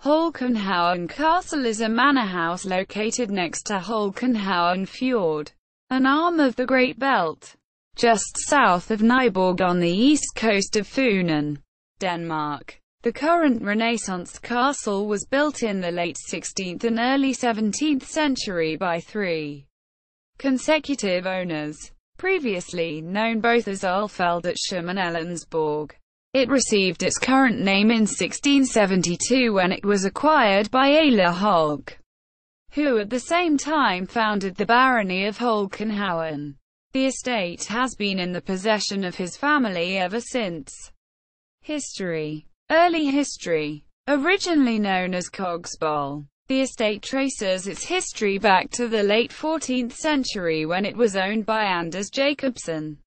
Holckenhavn Castle is a manor house located next to Holckenhavn Fjord, an arm of the Great Belt, just south of Nyborg on the east coast of Funen, Denmark. The current Renaissance castle was built in the late 16th and early 17th century by three consecutive owners, previously known both as Ulfeldtsholm and Ellensborg. It received its current name in 1672 when it was acquired by Eiler Holck, who at the same time founded the Barony of Holckenhavn. The estate has been in the possession of his family ever since. History. Early history. Originally known as Kogsboll, the estate traces its history back to the late 14th century when it was owned by Anders Jacobsen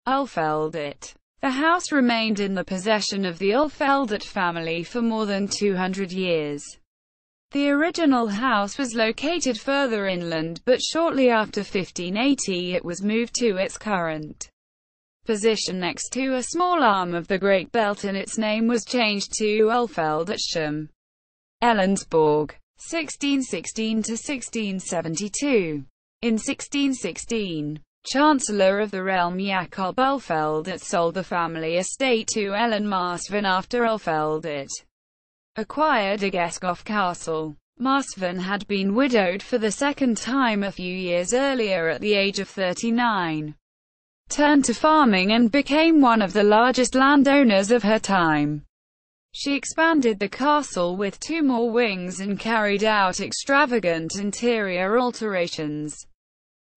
Ulfeldt. The house remained in the possession of the Ulfeldt family for more than 200 years. The original house was located further inland, but shortly after 1580 it was moved to its current position next to a small arm of the Great Belt, and its name was changed to Ulfeldtsholm Ellensborg, 1616 to 1672. In 1616, Chancellor of the realm Jakob Ulfeldt sold the family estate to Ellen Marsvin after Ulfeldt acquired Egeskov Castle. Marsvin had been widowed for the second time a few years earlier at the age of 39, turned to farming and became one of the largest landowners of her time. She expanded the castle with two more wings and carried out extravagant interior alterations.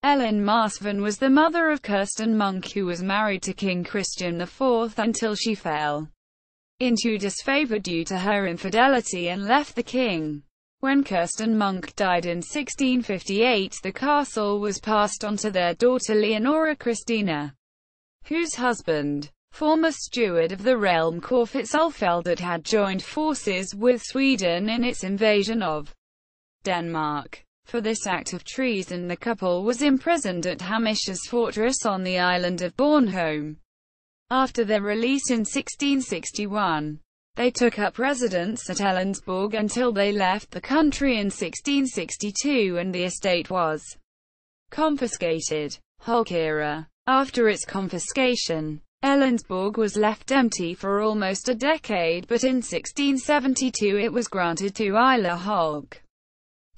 Ellen Marsvin was the mother of Kirsten Munk, who was married to King Christian IV until she fell into disfavor due to her infidelity and left the king. When Kirsten Munk died in 1658, the castle was passed on to their daughter Leonora Christina, whose husband, former steward of the realm Corfitz Ulfeldt, had joined forces with Sweden in its invasion of Denmark. For this act of treason, the couple was imprisoned at Hamish's fortress on the island of Bornholm. After their release in 1661, they took up residence at Ellensborg until they left the country in 1662 and the estate was confiscated. Holck era. After its confiscation, Ellensborg was left empty for almost a decade, but in 1672 it was granted to Eiler Holck,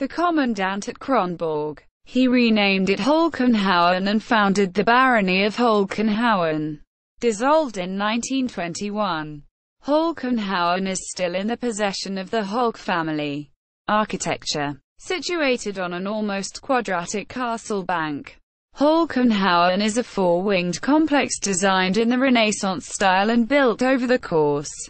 the commandant at Kronborg. He renamed it Holckenhavn and founded the Barony of Holckenhavn. Dissolved in 1921. Holckenhavn is still in the possession of the Holck family. Architecture. Situated on an almost quadratic castle bank, Holckenhavn is a four-winged complex designed in the Renaissance style and built over the course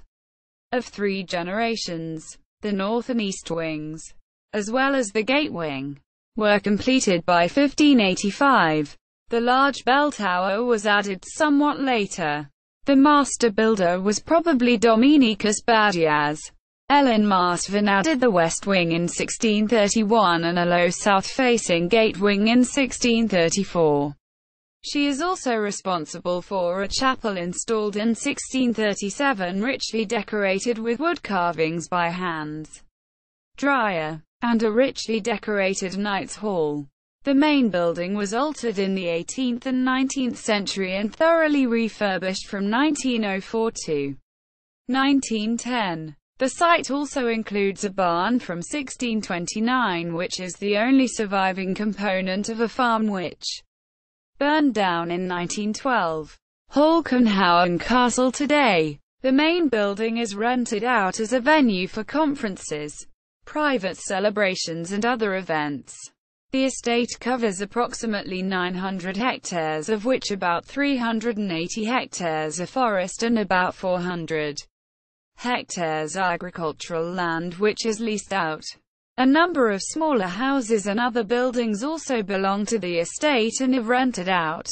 of three generations. The north and east wings, as well as the gate wing, were completed by 1585. The large bell tower was added somewhat later. The master builder was probably Dominicus Badiaz. Ellen Marsvin added the west wing in 1631 and a low south-facing gate wing in 1634. She is also responsible for a chapel installed in 1637, richly decorated with wood carvings by Hans Dreyer, and a richly decorated Knights' Hall. The main building was altered in the 18th and 19th century and thoroughly refurbished from 1904 to 1910. The site also includes a barn from 1629, which is the only surviving component of a farm which burned down in 1912. Holckenhavn Castle today. The main building is rented out as a venue for conferences, private celebrations and other events. The estate covers approximately 900 hectares, of which about 380 hectares are forest and about 400 hectares agricultural land which is leased out. A number of smaller houses and other buildings also belong to the estate and are rented out.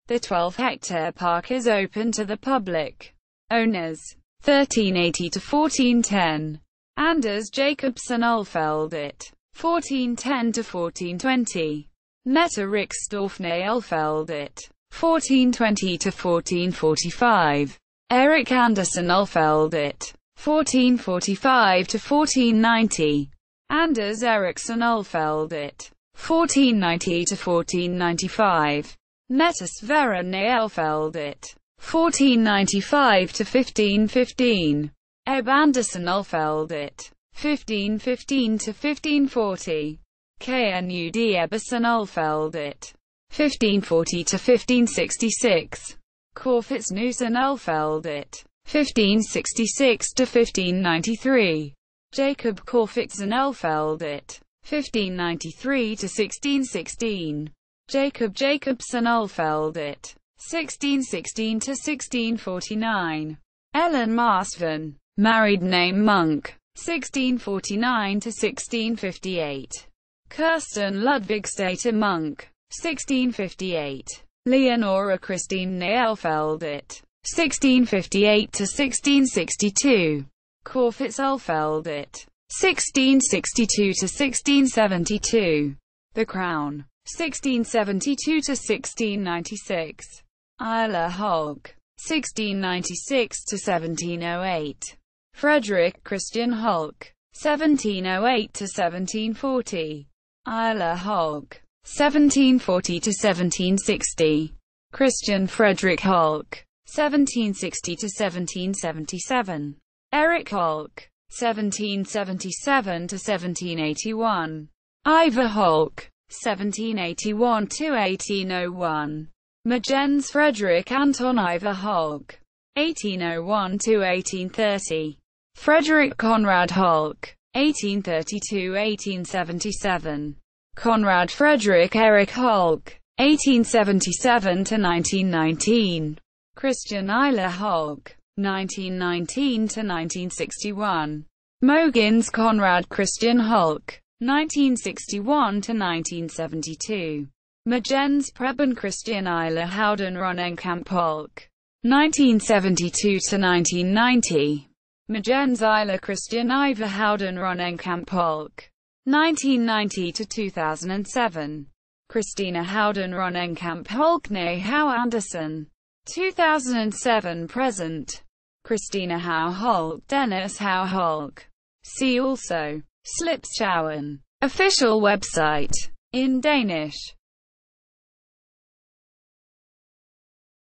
The 12-hectare park is open to the public. Owners 1380 to 1410. Anders Jacobsen Ulfeldt 1410 to 1420. Mette Riksdorfne Ulfeldt 1420 to 1445. Erik Andersen Ulfeldt 1445 to 1490. Anders Eriksson Ulfeldt, 1490 to 1495. Nettus Verene Ulfeldt, 1495 to 1515. Eb Andersen Ulfeldt, 1515 to 1540. Knud Ebbesen Ulfeldt, 1540 to 1566. Corfitz Knudsen Ulfeldt, 1566 to 1593. Jacob Corfitzen Ulfeldt, 1593 to 1616. Jacob Jacobsen Ulfeldt, 1616 to 1649. Ellen Marsven, married name Monk, 1649 to 1658. Kirsten Ludvigstater Monk, 1658. Leonora Christine Ulfeldt, 1658 to 1662. Corfitz Ulfeldt, 1662 to 1672. The Crown, 1672 to 1696. Eiler Holck, 1696 to 1708. Frederick Christian Holck, 1708 to 1740. Eiler Holck, 1740 to 1760. Christian Frederick Holck, 1760 to 1777. Eric Holck, 1777 to 1781. Ivar Holck, 1781 to 1801. Magens Frederick Anton Ivar Holck, 1801 to 1830. Frederick Conrad Holck, 1832-1877. Conrad Frederick Eric Holck, 1877 to 1919. Christian Eiler Holck, 1919 to 1961. Mogens Conrad Christian Holck, 1961 to 1972. Magens Preben Christian Eiler Houden Ronenkamp Holck, 1972 to 1990. Magens Eiler Christian Ivar Houden Ronenkamp Holck, 1990 to 2007. Christina Houden Ronenkamp Holck née Hau Andersen, 2007 present. Christina Hau Holck Dennis Hau Holck. See also Slipschauen. Official website. In Danish.